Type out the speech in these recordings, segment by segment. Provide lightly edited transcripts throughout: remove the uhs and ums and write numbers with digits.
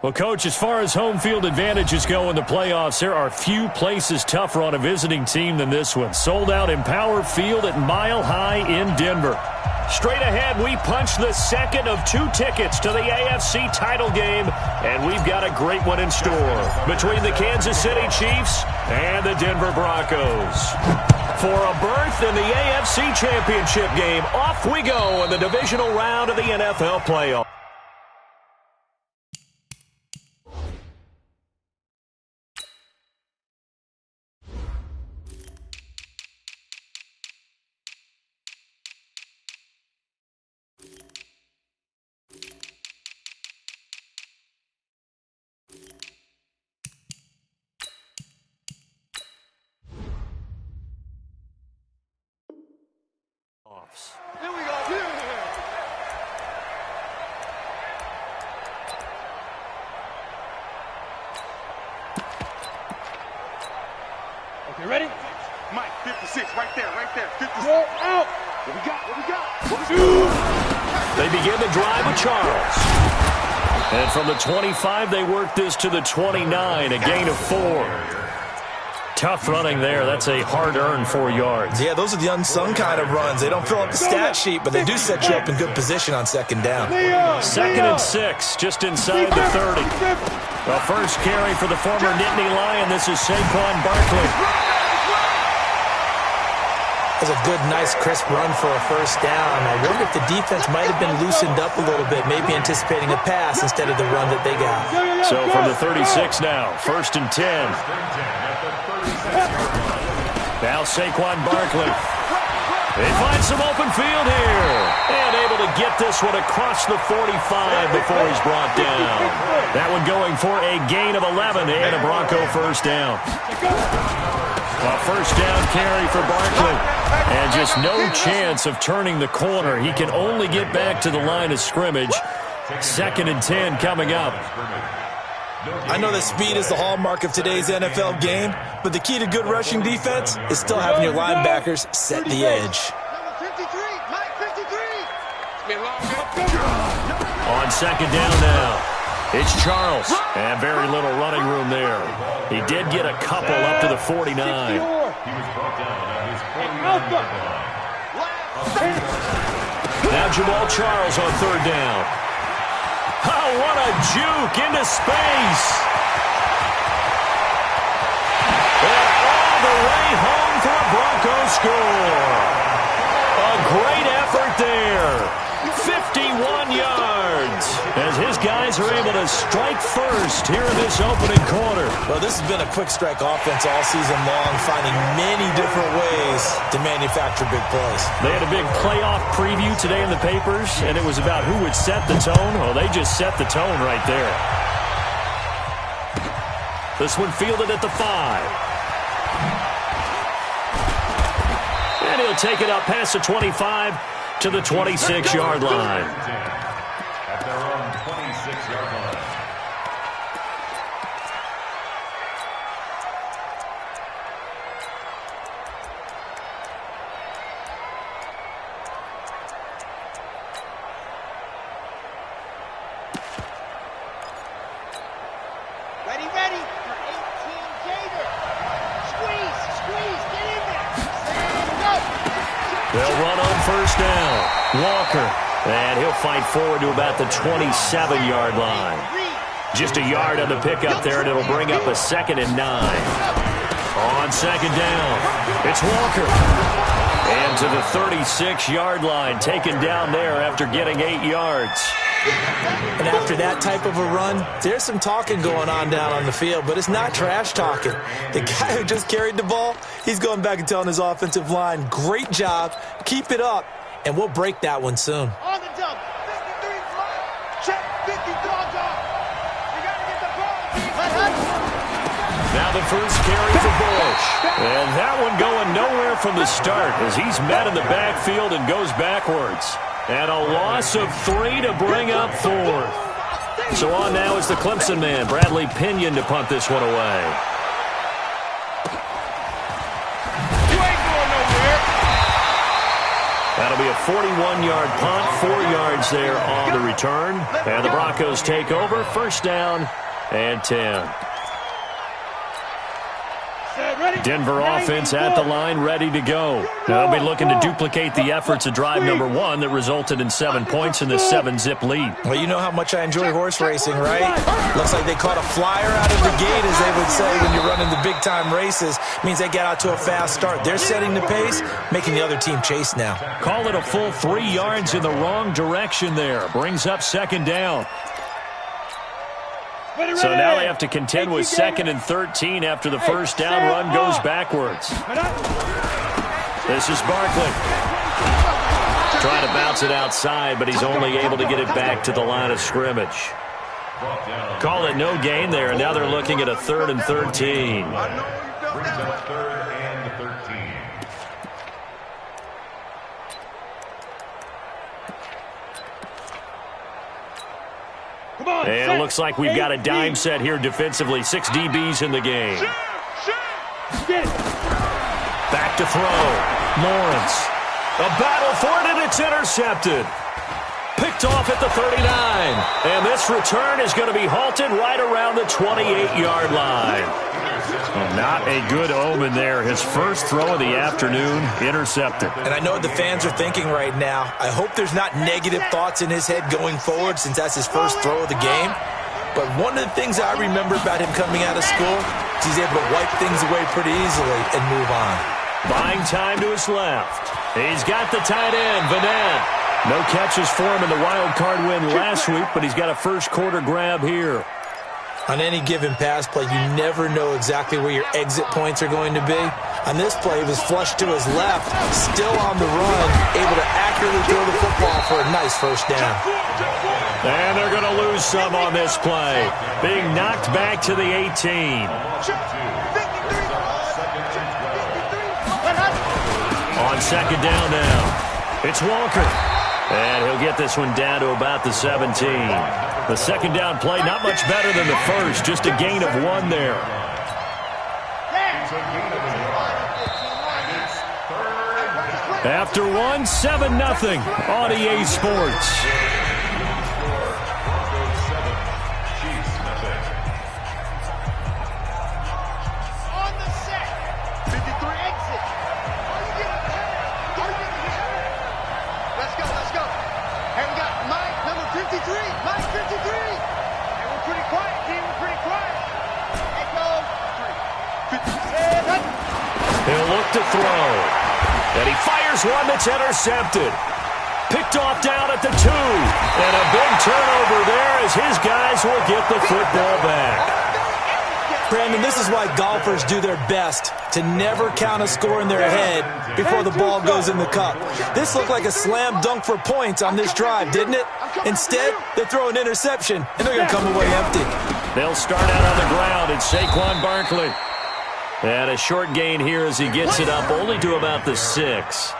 Well, Coach, as far as home field advantages go in the playoffs, there are few places tougher on a visiting team than this one. Sold out Empower Field at Mile High in Denver. Straight ahead, we punch the second of 2 tickets to the AFC title game, and we've got a great one in store between the Kansas City Chiefs and the Denver Broncos. For a berth in the AFC Championship game, off we go in the divisional round of the NFL playoffs. Here we go. Okay, ready? Mike, 56, right there, 56. Go out. What we got? They begin the drive with Charles. And from the 25, they work this to the 29, a gain of 4. Tough running there. That's a hard-earned 4 yards. Yeah, those are the unsung kind of runs. They don't fill up the stat sheet, but they do set you up in good position on second down. 2nd and 6, just inside the 30. The first carry for the former Nittany Lion. This is Saquon Barkley. That's a good, nice, crisp run for a first down. I wonder if the defense might have been loosened up a little bit, maybe anticipating a pass instead of the run that they got. So from the 36 now, 1st and 10. Now Saquon Barkley. They find some open field here. And able to get this one across the 45 before he's brought down. That one going for a gain of 11 and a Bronco first down. A first down carry for Barkley. And just no chance of turning the corner. He can only get back to the line of scrimmage. 2nd and 10 coming up. I know that speed is the hallmark of today's NFL game, but the key to good rushing defense is still having your linebackers set the edge. On 2nd down now, it's Charles, and very little running room there. He did get a couple up to the 49. Now Jamal Charles on 3rd down. Oh, what a juke into space. And all the way home for a Broncos score. A great effort there. 51 yards as his guys are able to strike first here in this opening quarter. Well, this has been a quick strike offense all season long, finding many different ways to manufacture big plays. They had a big playoff preview today in the papers, and it was about who would set the tone. Well, they just set the tone right there. This one fielded at the 5. And he'll take it up past the 25 to the 26-yard line. At their own 26-yard line. Ready for 18 Gator. Squeeze, get in there. Stand up. They'll run on first down. Walker. And he'll fight forward to about the 27-yard line. Just a yard on the pickup there, and it'll bring up a 2nd and 9. On 2nd down, it's Walker. And to the 36-yard line, taken down there after getting 8 yards. And after that type of a run, there's some talking going on down on the field, but it's not trash talking. The guy who just carried the ball, he's going back and telling his offensive line, great job, keep it up, and we'll break that one soon. On the jump. 53 fly. Check 50 dog. You got to get the ball. Now the first carry for Bush. And that one going nowhere from the start as he's met in the backfield and goes backwards. And a loss of 3 to bring up 4th. So on now is the Clemson man, Bradley Pinion, to punt this one away. You ain't going nowhere. That'll be a 41-yard punt, 4 yards there on the return. And the Broncos take over, first down and 10. Denver offense at the line, ready to go. They'll be looking to duplicate the efforts of drive number 1 that resulted in 7 points in the 7-zip lead. Well, you know how much I enjoy horse racing, right? Looks like they caught a flyer out of the gate, as they would say when you're running the big-time races. Means they get out to a fast start. They're setting the pace, making the other team chase now. Call it a full 3 yards in the wrong direction there. Brings up second down. So now they have to contend with 2nd and 13 after the first down run goes backwards. This is Barkley. Trying to bounce it outside, but he's only able to get it back to the line of scrimmage. Call it no gain there, and now they're looking at a 3rd and 13. Brings up 3rd and 13. And it looks like we've got a dime set here defensively. 6 DBs in the game. Back to throw. Lawrence. A battle for it, and it's intercepted. Picked off at the 39. And this return is going to be halted right around the 28-yard line. Well, not a good omen there. His first throw of the afternoon, intercepted. And I know what the fans are thinking right now. I hope there's not negative thoughts in his head going forward, since that's his first throw of the game. But one of the things I remember about him coming out of school is he's able to wipe things away pretty easily and move on. Buying time to his left. He's got the tight end, Vanette. No catches for him in the wild card win last week, but he's got a first quarter grab here. On any given pass play, you never know exactly where your exit points are going to be. On this play, he was flushed to his left, still on the run, able to accurately throw the football for a nice first down. And they're going to lose some on this play. Being knocked back to the 18. On second down now, it's Walker. And he'll get this one down to about the 17. The second down play, not much better than the first, just a gain of 1 there. After 1, 7-0 on EA Sports. He'll look to throw. And he fires one that's intercepted. Picked off down at the 2. And a big turnover there as his guys will get the football back. Brandon, this is why golfers do their best to never count a score in their head before the ball goes in the cup. This looked like a slam dunk for points on this drive, didn't it? Instead, they throw an interception, and they're going to come away empty. They'll start out on the ground. It's Saquon Barkley. And a short gain here as he gets it up only to about the 6.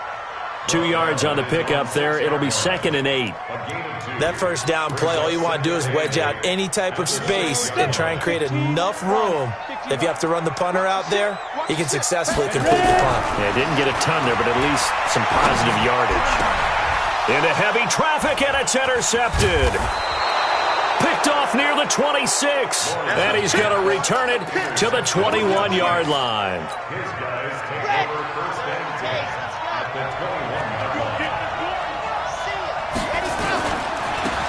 2 yards on the pickup there. It'll be 2nd and 8. That first down play, all you want to do is wedge out any type of space and try and create enough room. If you have to run the punter out there, he can successfully complete the punt. Yeah, didn't get a ton there, but at least some positive yardage. Into heavy traffic, and it's intercepted. Picked off near the 26, and he's going to return it to the 21-yard line. His guys take over first and 10 at the 21-yard line.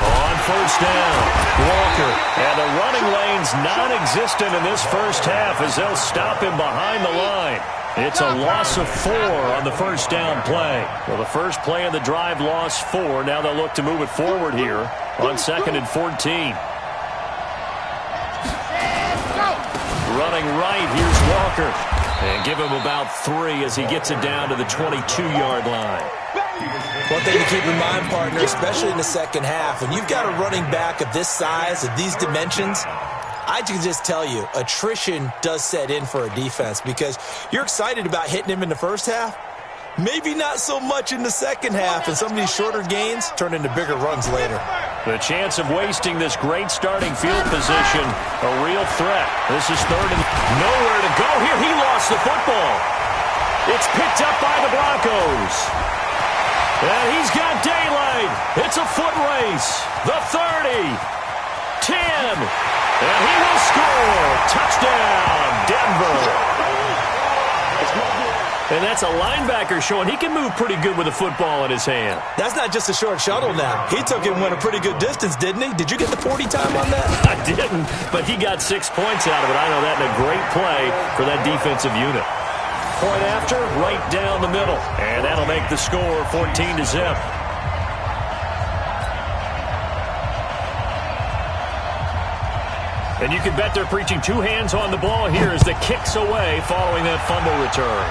On first down, Walker. And the running lane's non-existent in this first half as they'll stop him behind the line. It's a loss of 4 on the first down play. Well, the first play of the drive lost 4. Now they'll look to move it forward here on 2nd and 14. Running right, here's Walker. And give him about 3 as he gets it down to the 22-yard line. One thing to keep in mind, partner, especially in the second half, when you've got a running back of this size, of these dimensions, I can just tell you, attrition does set in for a defense because you're excited about hitting him in the first half. Maybe not so much in the second half, and some of these shorter gains turn into bigger runs later. The chance of wasting this great starting field position, a real threat. This is 3rd and nowhere to go here. He lost the football. It's picked up by the Broncos. And he's got daylight. It's a foot race. The 30. 10. And he will score. Touchdown, Denver. And that's a linebacker showing he can move pretty good with a football in his hand. That's not just a short shuttle now. He took it and went a pretty good distance, didn't he? Did you get the 40 time on that? I didn't, but he got 6 points out of it. I know that in a great play for that defensive unit. Point after, right down the middle. And that'll make the score 14-0. And you can bet they're preaching two hands on the ball here as the kick's away following that fumble return.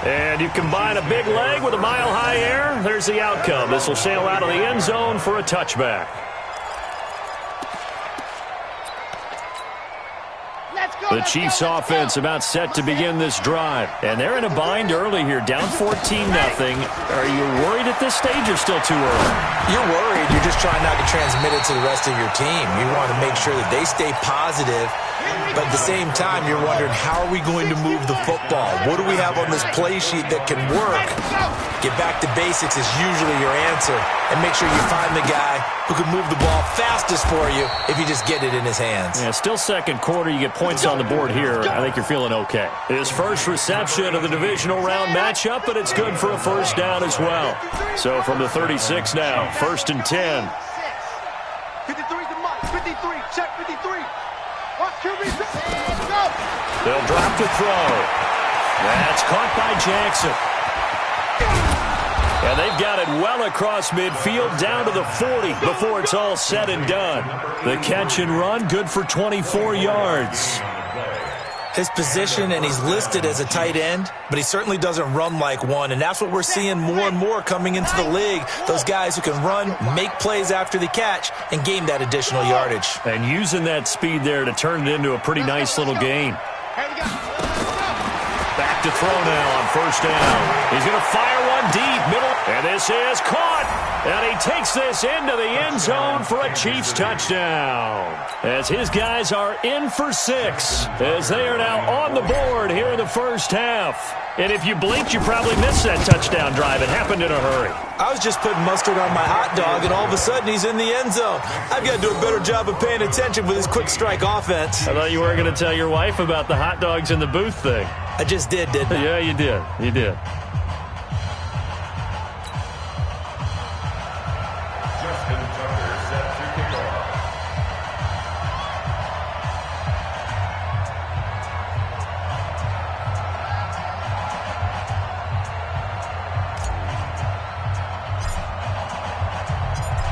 And you combine a big leg with a mile-high air. There's the outcome. This will sail out of the end zone for a touchback. The Chiefs offense about set to begin this drive. And they're in a bind early here, down 14-0. Are you worried at this stage or still too early? You're worried. You're just trying not to transmit it to the rest of your team. You want to make sure that they stay positive. But at the same time, you're wondering, how are we going to move the football? What do we have on this play sheet that can work? Get back to basics is usually your answer. And make sure you find the guy who can move the ball fastest for you if you just get it in his hands. Yeah, still second quarter. You get points on the board here. I think you're feeling okay. His first reception of the divisional round matchup, but it's good for a first down as well. So from the 36 now, 1st and 10. 53's the mark. 53. Check 53. Watch QB. Let's go. They'll drop the throw. That's caught by Jackson. And they've got it well across midfield, down to the 40 before it's all said and done. The catch and run, good for 24 yards. His position, and he's listed as a tight end, but he certainly doesn't run like one, and that's what we're seeing more and more coming into the league. Those guys who can run, make plays after the catch, and gain that additional yardage. And using that speed there to turn it into a pretty nice little gain. Back to throw now on first down. He's going to fire one deep, middle, and this is caught. And he takes this into the end zone for a Chiefs touchdown. As his guys are in for 6, as they are now on the board here in the first half. And if you blinked, you probably missed that touchdown drive. It happened in a hurry. I was just putting mustard on my hot dog, and all of a sudden he's in the end zone. I've got to do a better job of paying attention with his quick strike offense. I thought you were going to tell your wife about the hot dogs in the booth thing. I just did, didn't I? Yeah, you did. You did.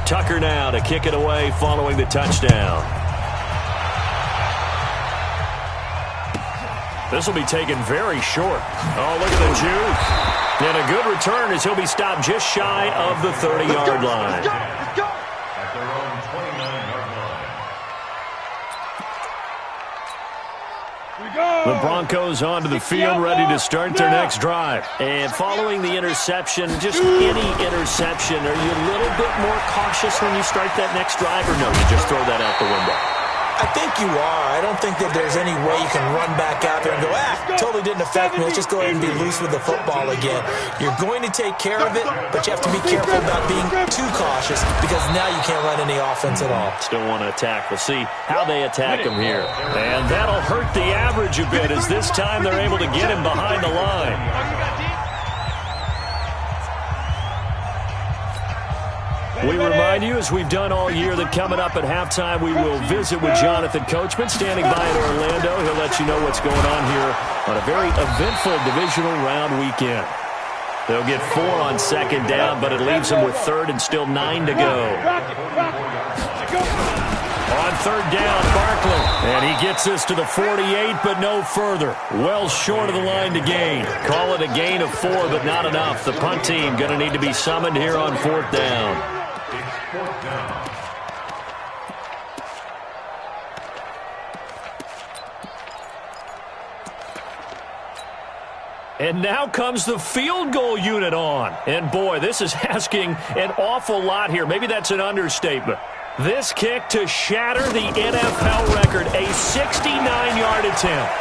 Tucker now to kick it away following the touchdown. This will be taken very short. Oh, look at the juke. And a good return as he'll be stopped just shy of the 30-yard line. At their own 29-yard line. The Broncos onto the field, ready to start their next drive. And following the interception, just any interception, are you a little bit more cautious when you start that next drive, or no, you just throw that out the window? I think you are. I don't think that there's any way you can run back out there and go, totally didn't affect me. Let's just go ahead and be loose with the football again. You're going to take care of it, but you have to be careful about being too cautious because now you can't run any offense at all. Still want to attack. We'll see how they attack him here. And that'll hurt the average a bit as this time they're able to get him behind the line. We remind you, as we've done all year, that coming up at halftime, we will visit with Jonathan Coachman, standing by in Orlando. He'll let you know what's going on here on a very eventful divisional round weekend. They'll get 4 on second down, but it leaves them with 3rd and still 9 to go. On 3rd down, Barkley. And he gets us to the 48, but no further. Well short of the line to gain. Call it a gain of 4, but not enough. The punt team going to need to be summoned here on 4th down. And now comes the field goal unit on. And boy, this is asking an awful lot here. Maybe that's an understatement. This kick to shatter the NFL record, a 69-yard attempt.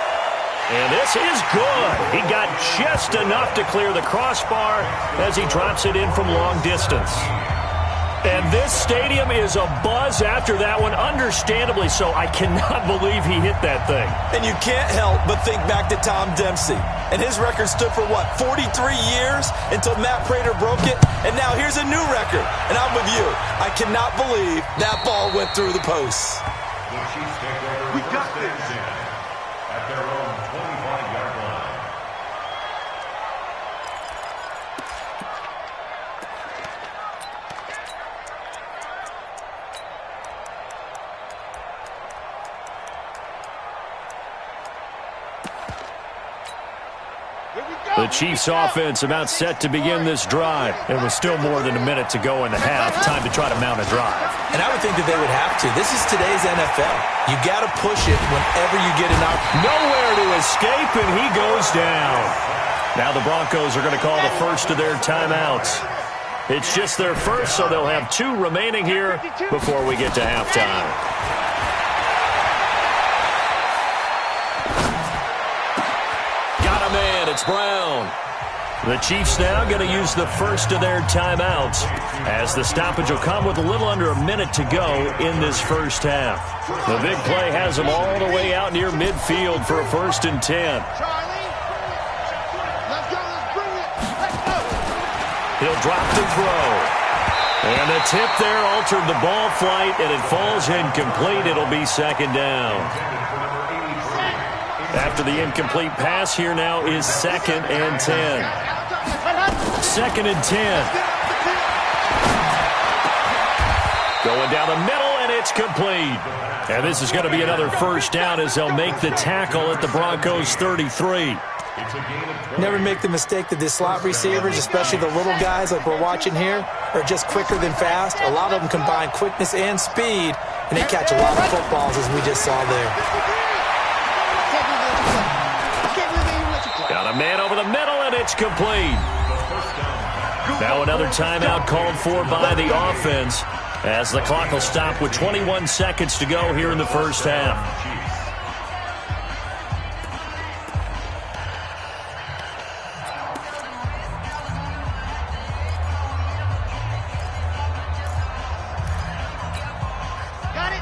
And this is good. He got just enough to clear the crossbar as he drops it in from long distance. And this stadium is abuzz after that one, understandably so. I cannot believe he hit that thing. And you can't help but think back to Tom Dempsey. And his record stood for, 43 years until Matt Prater broke it. And now here's a new record. And I'm with you. I cannot believe that ball went through the posts. The Chiefs take over. We got this. At their own 25-yard line. The Chiefs offense about set to begin this drive. It was still more than a minute to go in the half. Time to try to mount a drive. And I would think that they would have to. This is today's NFL. You got to push it whenever you get an opportunity. Nowhere to escape, and he goes down. Now the Broncos are going to call the first of their timeouts. It's just their first, so they'll have 2 remaining here before we get to halftime. Man, it's Brown. The Chiefs now going to use the first of their timeouts as the stoppage will come with a little under a minute to go in this first half. The big play has them all the way out near midfield for a 1st and 10. He'll drop to throw. And the tip there altered the ball flight, and it falls incomplete. It'll be 2nd down. After the incomplete pass, here now is 2nd and 10. 2nd and 10. Going down the middle, and it's complete. And this is going to be another 1st down as they'll make the tackle at the Broncos' 33. Never make the mistake that the slot receivers, especially the little guys like we're watching here, are just quicker than fast. A lot of them combine quickness and speed, and they catch a lot of footballs, as we just saw there. Got a man over the middle, and it's complete. Now another timeout called for by the offense as the clock will stop with 21 seconds to go here in the first half.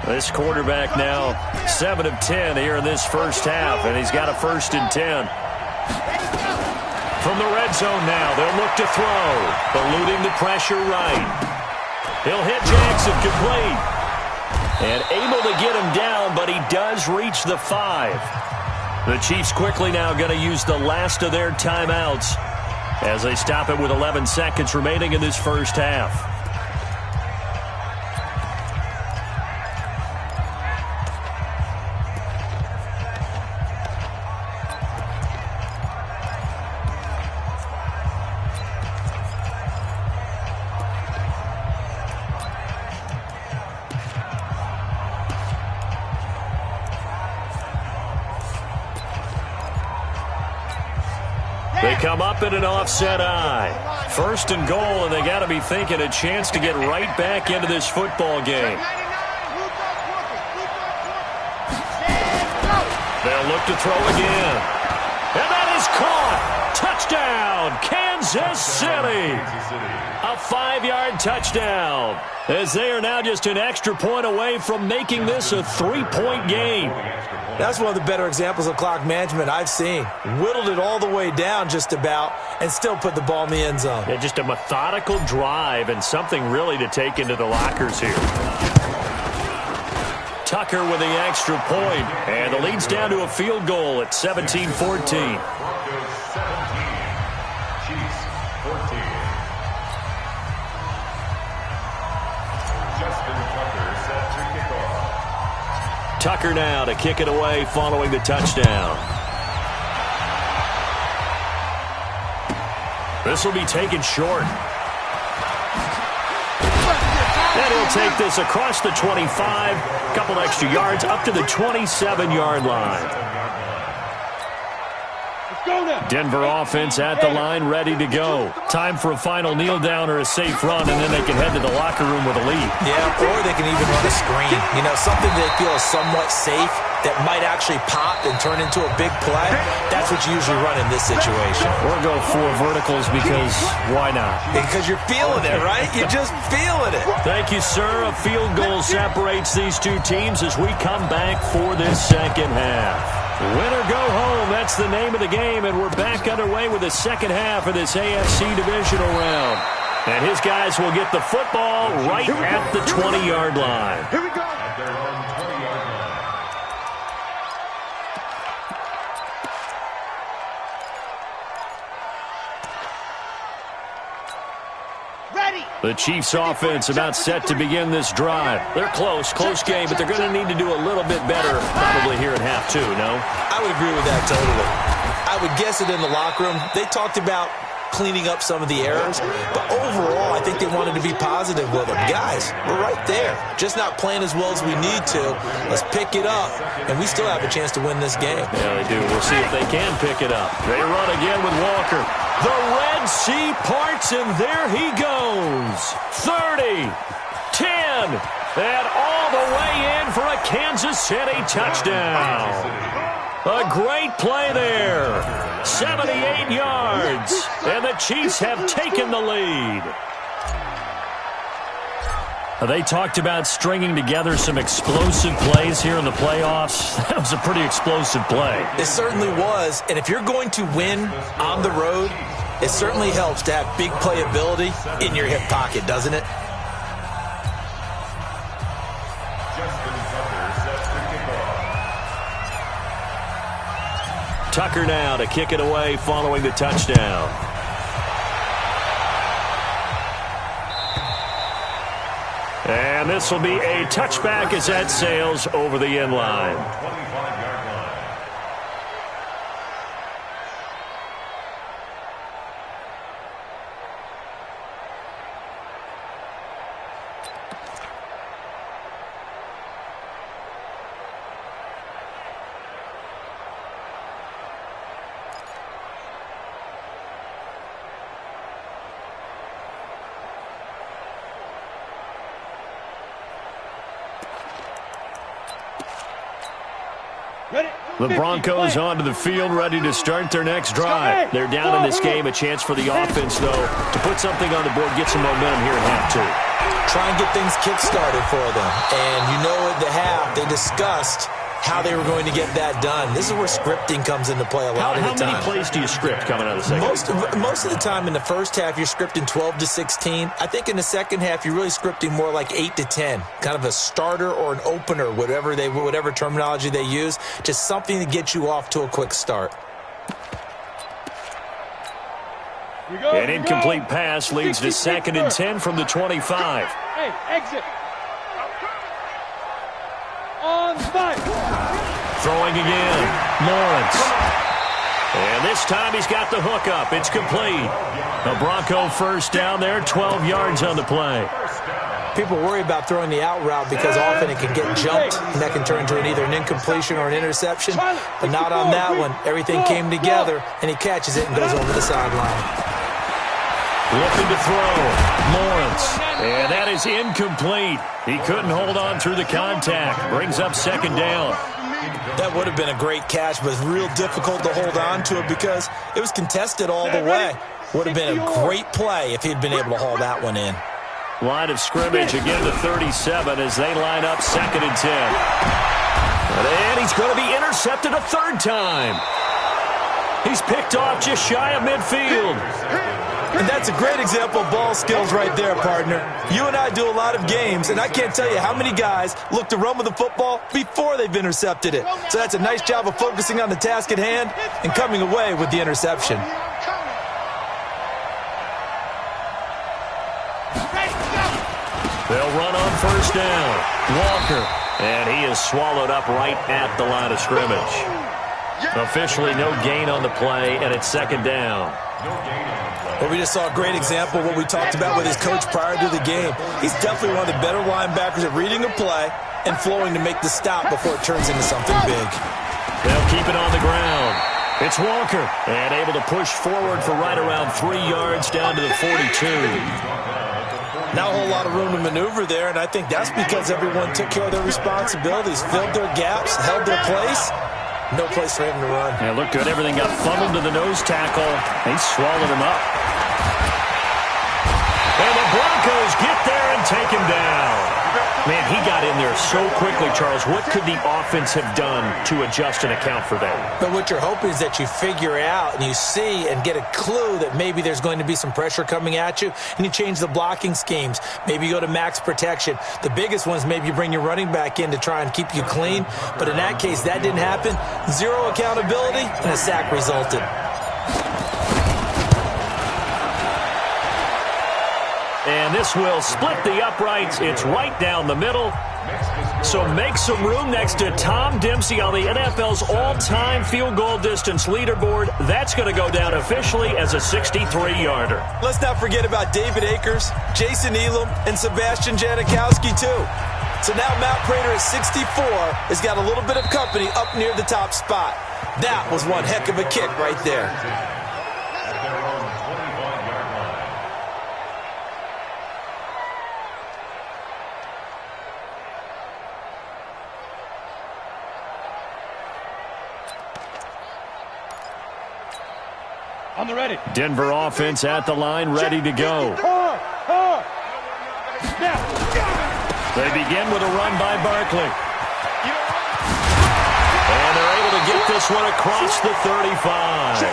This quarterback now 7 of 10 here in this first half, and he's got a 1st and 10. From the red zone now, they'll look to throw, eluding the pressure right. He'll hit Jackson complete. And able to get him down, but he does reach the 5. The Chiefs quickly now going to use the last of their timeouts as they stop it with 11 seconds remaining in this first half. They come up in an offset eye. 1st and goal, and they got to be thinking a chance to get right back into this football game. They'll look to throw again. And that is caught. Touchdown, Kansas City. A 5-yard touchdown, as they are now just an extra point away from making this a 3-point game. That's one of the better examples of clock management I've seen. Whittled it all the way down just about and still put the ball in the end zone. Yeah, just a methodical drive and something really to take into the lockers here. Tucker with the extra point, and the lead's down to a field goal at 17-14. Broncos 17, Chiefs 14. Justin Tucker set to kick off. Tucker now to kick it away following the touchdown. This will be taken short. And he'll take this across the 25, a couple extra yards up to the 27-yard line. Denver offense at the line, ready to go. Time for a final kneel down or a safe run, and then they can head to the locker room with a lead. Yeah, or they can even run a screen. You know, something they feel is somewhat safe that might actually pop and turn into a big play. That's what you usually run in this situation. Or go 4 verticals because why not? Because you're feeling it, right? You're just feeling it. Thank you, sir. A field goal separates these two teams as we come back for this second half. Win or go home, that's the name of the game, and we're back underway with the second half of this AFC divisional round. And his guys will get the football right at the 20-yard line. Here we go. At their own 20-yard line. Ready. The Chiefs offense about set to begin this drive. They're close game, but they're going to need to do a little bit better probably here in half 2, no? I would agree with that totally. I would guess it in the locker room. They talked about cleaning up some of the errors, but overall, I think they wanted to be positive with them. Guys, we're right there. Just not playing as well as we need to. Let's pick it up, and we still have a chance to win this game. Yeah, they do. We'll see if they can pick it up. They run again with Walker. The Red Sea parts, and there he goes. 30, 10, and all the way in for a Kansas City touchdown. A great play there. 78 yards, and the Chiefs have taken the lead. They talked about stringing together some explosive plays here in the playoffs. That was a pretty explosive play. It certainly was, and if you're going to win on the road, it certainly helps to have big playability in your hip pocket, doesn't it? Tucker now to kick it away following the touchdown. And this will be a touchback as that sails over the end line. 25-yard line. The Broncos onto the field, ready to start their next drive. They're down in this game. A chance for the offense, though, to put something on the board, get some momentum here in half 2. Try and get things kick-started for them. And you know at the half, they discussed how they were going to get that done. This is where scripting comes into play a lot of the time. How many plays do you script coming out of the second? Most of the time in the first half, you're scripting 12 to 16. I think in the second half, you're really scripting more like 8 to 10. Kind of a starter or an opener, whatever terminology they use. Just something to get you off to a quick start. An incomplete pass leads to 2nd and 10 from the 25. Hey, exit. On spot. Throwing again. Lawrence. And this time he's got the hook up. It's complete. A Bronco first down there, 12 yards on the play. People worry about throwing the out route because often it can get jumped, and that can turn into either an incompletion or an interception. But not on that one. Everything came together, and he catches it and goes over the sideline. Looking to throw. Lawrence. And that is incomplete. He couldn't hold on through the contact. Brings up 2nd down. That would have been a great catch, but it's real difficult to hold on to it because it was contested all the way. Would have been a great play if he'd been able to haul that one in. Line of scrimmage again to 37 as they line up 2nd and 10. And he's going to be intercepted a 3rd time. He's picked off just shy of midfield. And that's a great example of ball skills right there, partner. You and I do a lot of games, and I can't tell you how many guys look to run with the football before they've intercepted it. So that's a nice job of focusing on the task at hand and coming away with the interception. They'll run on 1st down. Walker. And he is swallowed up right at the line of scrimmage. Officially no gain on the play, and it's 2nd down. Well, we just saw a great example of what we talked about with his coach prior to the game. He's definitely one of the better linebackers at reading a play and flowing to make the stop before it turns into something big. They'll keep it on the ground. It's Walker, and able to push forward for right around 3 yards down to the 42. Not a whole lot of room to maneuver there, and I think that's because everyone took care of their responsibilities, filled their gaps, held their place. No place for him to run. Yeah, looked good. Everything got funneled to the nose tackle. They swallowed him up. And the Broncos get there and take him down. Man, he got in there so quickly, Charles. What could the offense have done to adjust and account for that? But what you're hoping is that you figure out and you see and get a clue that maybe there's going to be some pressure coming at you, and you change the blocking schemes. Maybe you go to max protection. The biggest one is maybe you bring your running back in to try and keep you clean. But in that case, that didn't happen. Zero accountability, and a sack resulted. And this will split the uprights. It's right down the middle. So make some room next to Tom Dempsey on the NFL's all-time field goal distance leaderboard. That's going to go down officially as a 63-yarder. Let's not forget about David Akers, Jason Elam, and Sebastian Janikowski, too. So now Matt Prater at 64 has got a little bit of company up near the top spot. That was one heck of a kick right there. On the ready. Denver offense at the line, ready to go. They begin with a run by Barkley. And they're able to get this one across the 35.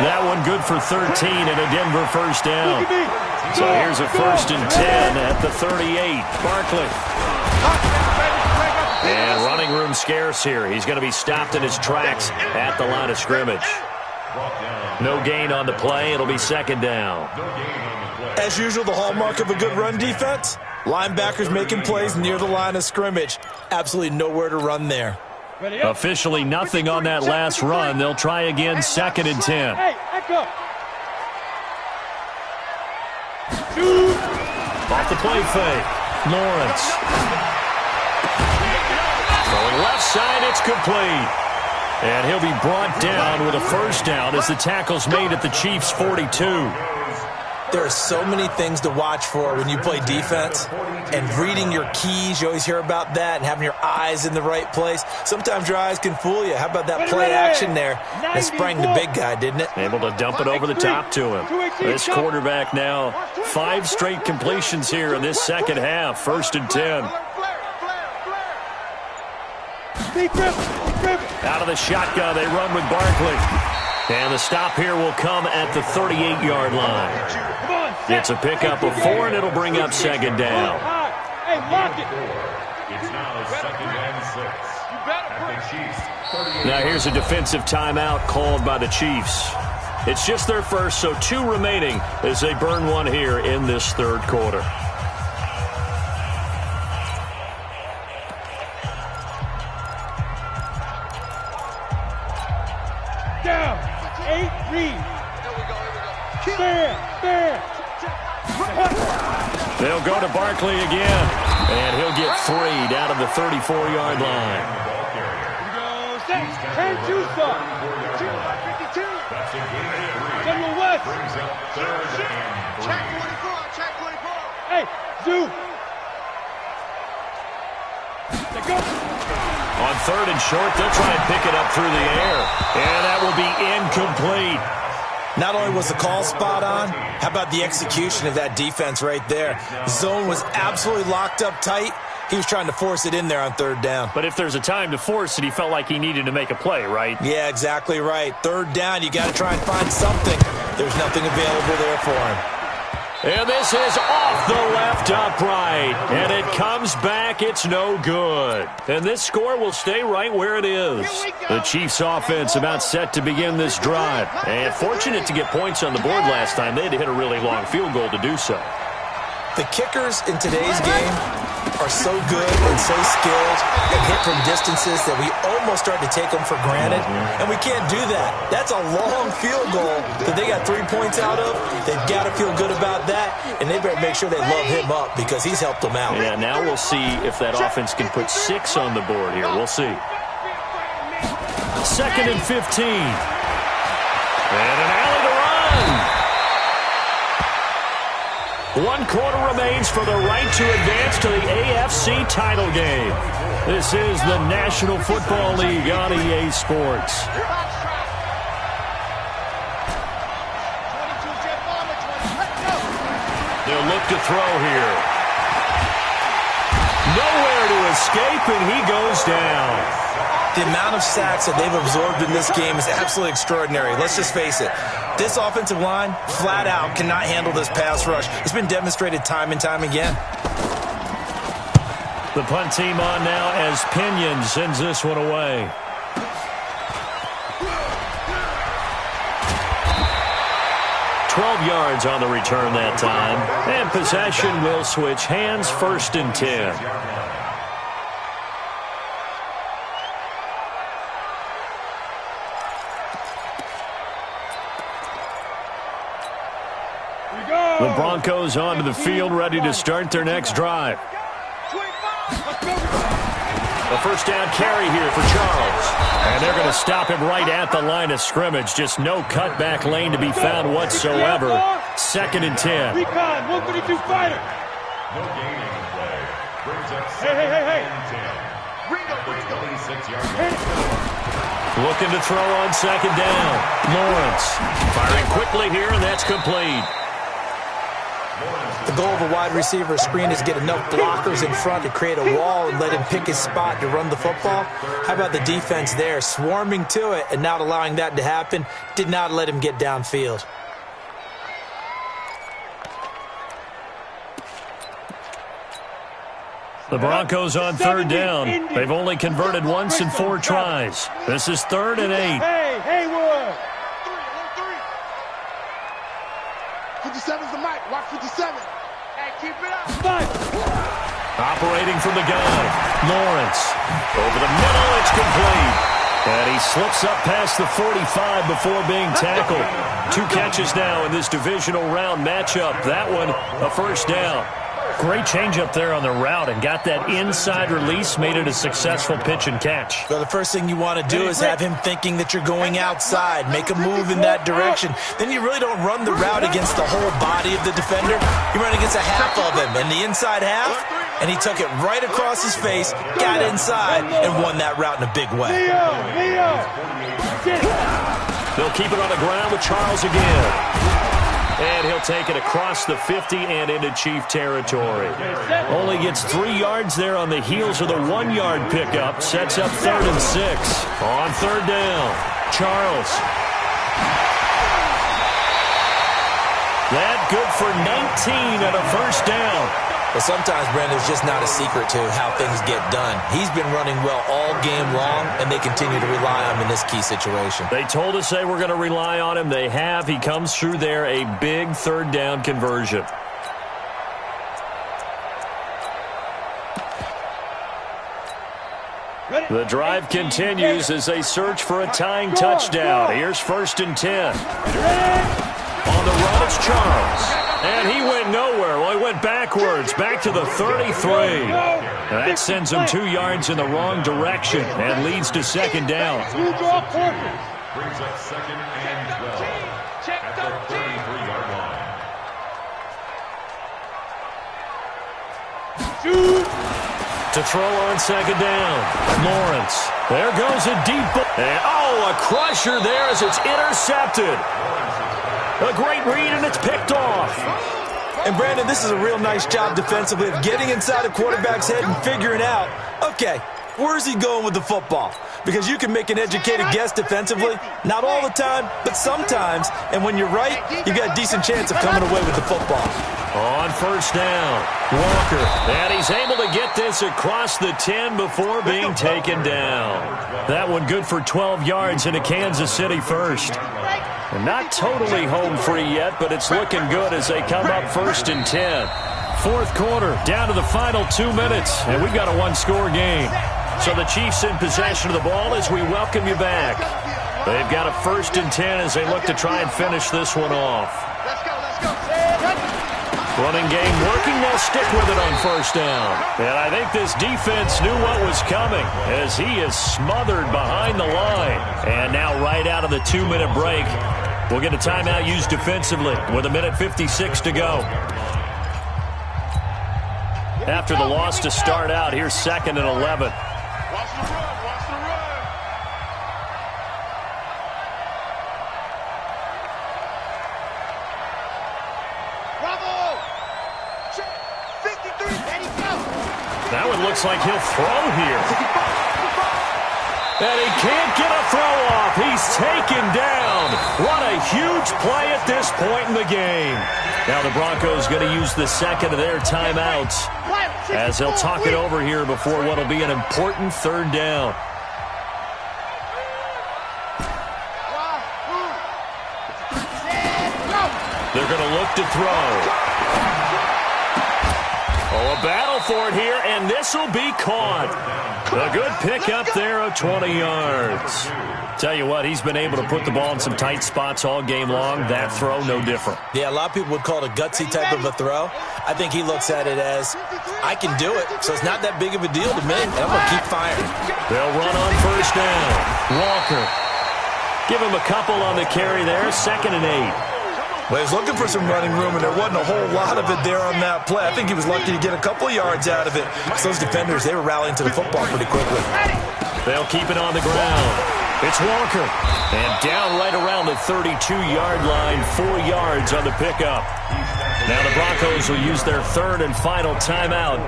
That one good for 13 and a Denver first down. So here's a 1st and 10 at the 38. Barkley. And running room scarce here. He's going to be stopped in his tracks at the line of scrimmage. No gain on the play. It'll be 2nd down. As usual, the hallmark of a good run defense, linebackers making plays near the line of scrimmage. Absolutely nowhere to run there. Officially nothing on that last run. They'll try again, 2nd and 10. Off the play fake. Lawrence. Going left side, it's complete. And he'll be brought down with a first down as the tackle's made at the Chiefs' 42. There are so many things to watch for when you play defense. And reading your keys, you always hear about that, and having your eyes in the right place. Sometimes your eyes can fool you. How about that play action there? It sprang the big guy, didn't it? Able to dump it over the top to him. This quarterback now, 5 straight completions here in this second half. 1st and 10. Out of the shotgun, they run with Barkley. And the stop here will come at the 38-yard line. It's a pickup of 4, and it'll bring up 2nd down. It's now 2nd and 6. Now here's a defensive timeout called by the Chiefs. It's just their first, so 2 remaining as they burn one here in this 3rd quarter. Down. 8 read. Fair. They'll go to Barkley again, and he'll get 3 down to the 34-yard line. Turn 2 stop. 52. General West. Check 24. Hey, Zoo. They go. On 3rd and short, they'll try and pick it up through the air. And that will be incomplete. Not only was the call spot on, how about the execution of that defense right there? Zone was absolutely locked up tight. He was trying to force it in there on 3rd down. But if there's a time to force it, he felt like he needed to make a play, right? Yeah, exactly right. 3rd down, you got to try and find something. There's nothing available there for him. And this is off the left upright. And it comes back. It's no good. And this score will stay right where it is. The Chiefs offense about set to begin this drive. And fortunate to get points on the board last time. They had to hit a really long field goal to do so. The kickers in today's game are so good and so skilled and hit from distances that we almost start to take them for granted, and we can't do that. That's a long field goal that they got 3 points out of. They've got to feel good about that, and they better make sure they love him up because he's helped them out. Yeah, now we'll see if that offense can put 6 on the board here. We'll see. 2nd and 15. And an alley to run. 1 quarter remains for the right to advance to the AFC title game. This is the National Football League on EA Sports. They'll look to throw here. Nowhere to escape, and he goes down. The amount of sacks that they've absorbed in this game is absolutely extraordinary. Let's just face it. This offensive line, flat out, cannot handle this pass rush. It's been demonstrated time and time again. The punt team on now as Pinion sends this one away. Yards on the return that time. And possession will switch hands, 1st and 10. The Broncos onto the field, ready to start their next drive. A 1st down carry here for Charles. And they're going to stop him right at the line of scrimmage. Just no cutback lane to be found whatsoever. 2nd and 10. Recon, 132 fighter. No gain on the play. Brings up Hey. 26-yard line. Looking to throw on 2nd down. Lawrence firing quickly here, and that's complete. The goal of a wide receiver screen is to get enough blockers in front to create a wall and let him pick his spot to run the football. How about the defense there, swarming to it and not allowing that to happen? Did not let him get downfield. The Broncos on 3rd down. They've only converted once in 4 tries. This is 3rd and 8. Hey, Haywood. 57's the mic. Watch 57. Hey, keep it up. Operating from the gun. Lawrence. Over the middle, it's complete. And he slips up past the 45 before being tackled. 2 catches now in this divisional round matchup. That one, a 1st down. Great change up there on the route and got that inside release, made it a successful pitch and catch. Well, the first thing you want to do is have him thinking that you're going outside, make a move in that direction. Then you really don't run the route against the whole body of the defender. You run against a half of him, and the inside half, and he took it right across his face, got inside, and won that route in a big way. They'll keep it on the ground with Charles again. And he'll take it across the 50 and into Chief territory. Only gets 3 yards there on the heels of the 1-yard pickup. Sets up 3rd and 6. On 3rd down, Charles. That good for 19 and a 1st down. But sometimes, Brandon, it's just not a secret to how things get done. He's been running well all game long, and they continue to rely on him in this key situation. They told us they were going to rely on him. They have. He comes through there, a big 3rd down conversion. The drive continues as they search for a tying touchdown. Here's 1st and 10. On the run, it's Charles. And he went nowhere. Well, he went backwards, back to the 33. That sends him 2 yards in the wrong direction and leads to 2nd down. Brings up 2nd and 12 at the 33-yard line. To throw on 2nd down, Lawrence. There goes a deep ball. And, a crusher there as it's intercepted. A great read, and it's picked off. And, Brandon, this is a real nice job defensively of getting inside a quarterback's head and figuring out, okay, where's he going with the football? Because you can make an educated guess defensively, not all the time, but sometimes. And when you're right, you got a decent chance of coming away with the football. On 1st down, Walker. And he's able to get this across the 10 before being taken down. That one good for 12 yards into Kansas City 1st. And not totally home free yet, but it's looking good as they come up 1st and 10. 4th quarter, down to the final 2 minutes, and we've got a 1-score game. So the Chiefs in possession of the ball as we welcome you back. They've got a 1st and 10 as they look to try and finish this one off. Running game working, they'll stick with it on 1st down. And I think this defense knew what was coming as he is smothered behind the line. And now right out of the 2-minute break, We'll get a timeout used defensively with 1:56 to go. After the loss to start out, here's 2nd and 11. Watch the run. Watch the run. Bravo. Check. 53. There he goes. That one looks like he'll throw here. And he can't get a throw off. He's taken down. What a huge play at this point in the game. Now the Broncos going to use the second of their timeouts as they'll talk it over here before what will be an important 3rd down. They're going to look to throw. Oh, a battle for it here, and this will be caught. A good pickup there of 20 yards. Tell you what, he's been able to put the ball in some tight spots all game long. That throw, no different. Yeah, a lot of people would call it a gutsy type of a throw. I think he looks at it as, I can do it, so it's not that big of a deal to me, and I'm going to keep firing. They'll run on 1st down. Walker. Give him a couple on the carry there. 2nd and 8. Well, he was looking for some running room, and there wasn't a whole lot of it there on that play. I think he was lucky to get a couple of yards out of it. So those defenders, they were rallying to the football pretty quickly. They'll keep it on the ground. It's Walker. And down right around the 32-yard line, 4 yards on the pickup. Now the Broncos will use their 3rd and final timeout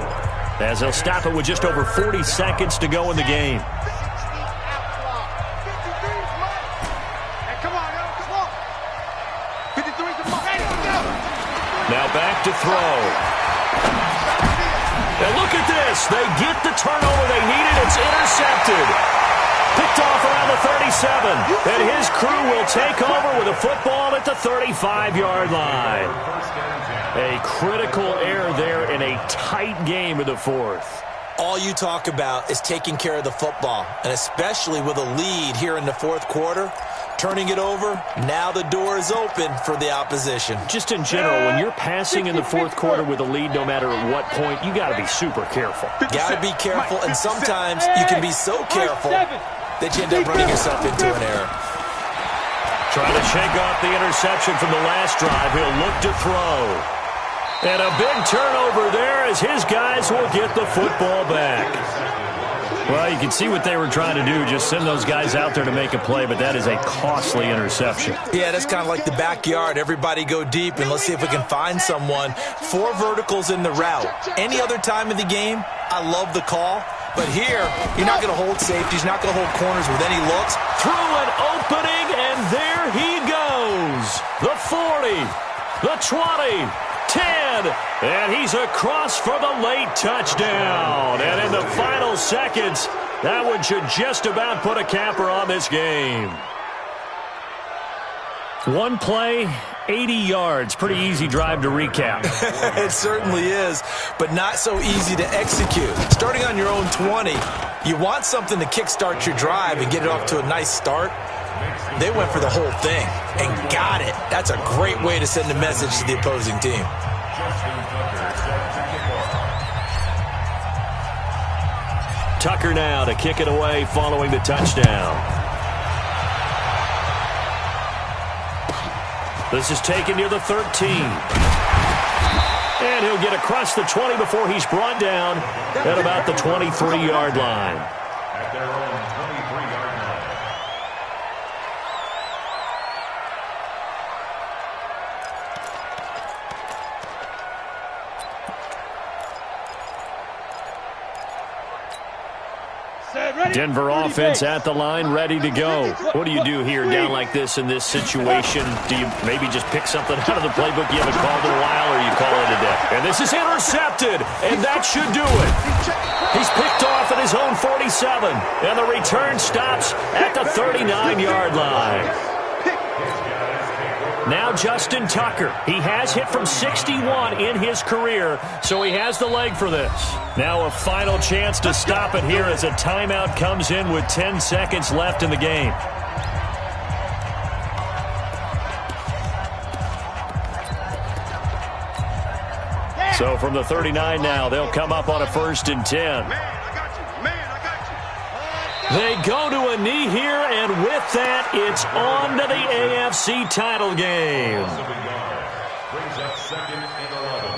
as they'll stop it with just over 40 seconds to go in the game. Now back to throw. And look at this. They get the turnover they needed. It's intercepted. Picked off around the 37. And his crew will take over with a football at the 35-yard line. A critical error there in a tight game in the 4th. All you talk about is taking care of the football, and especially with a lead here in the 4th quarter. Turning it over, now the door is open for the opposition. Just in general, when you're passing in the 4th quarter with a lead, no matter at what point, you got to be super careful. Got to be careful, and sometimes you can be so careful that you end up running yourself into an error. Trying to shake off the interception from the last drive. He'll look to throw. And a big turnover there as his guys will get the football back. Well, you can see what they were trying to do, just send those guys out there to make a play, but that is a costly interception. Yeah, that's kind of like the backyard. Everybody go deep, and let's see if we can find someone. 4 verticals in the route. Any other time of the game, I love the call. But here, you're not going to hold safeties, not going to hold corners with any looks. Through an opening, and there he goes. The 40, the 20, 10, and he's across for the late touchdown. And in the final seconds, that one should just about put a capper on this game. One play, 80 yards. Pretty easy drive to recap. It certainly is, but not so easy to execute. Starting on your own 20, you want something to kickstart your drive and get it off to a nice start. They went for the whole thing and got it. That's a great way to send a message to the opposing team. Tucker now to kick it away following the touchdown. This is taken near the 13. And he'll get across the 20 before he's brought down at about the 23-yard line. At their own 23-yard line. Denver offense at the line, ready to go. What do you do here down like this in this situation? Do you maybe just pick something out of the playbook you haven't called in a while, or you call it a day? And this is intercepted, and that should do it. He's picked off at his own 47, and the return stops at the 39-yard line. Now Justin Tucker. He has hit from 61 in his career, so he has the leg for this. Now a final chance to stop it here as a timeout comes in with 10 seconds left in the game. So from the 39 now, they'll come up on a 1st and 10. Man, I got you. Man, I got you. They go to a knee here, and with that, it's on to the AFC title game. Brings up 2nd and 11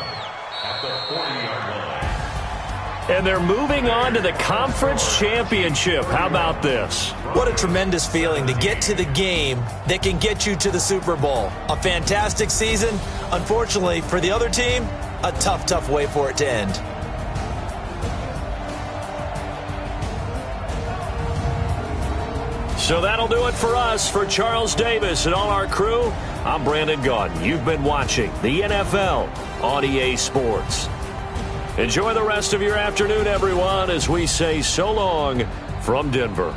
at the 40-yard line. And they're moving on to the conference championship. How about this? What a tremendous feeling to get to the game that can get you to the Super Bowl. A fantastic season. Unfortunately, for the other team, a tough, tough way for it to end. So that'll do it for us. For Charles Davis and all our crew, I'm Brandon Gaudin. You've been watching the NFL on EA Sports. Enjoy the rest of your afternoon, everyone, as we say so long from Denver.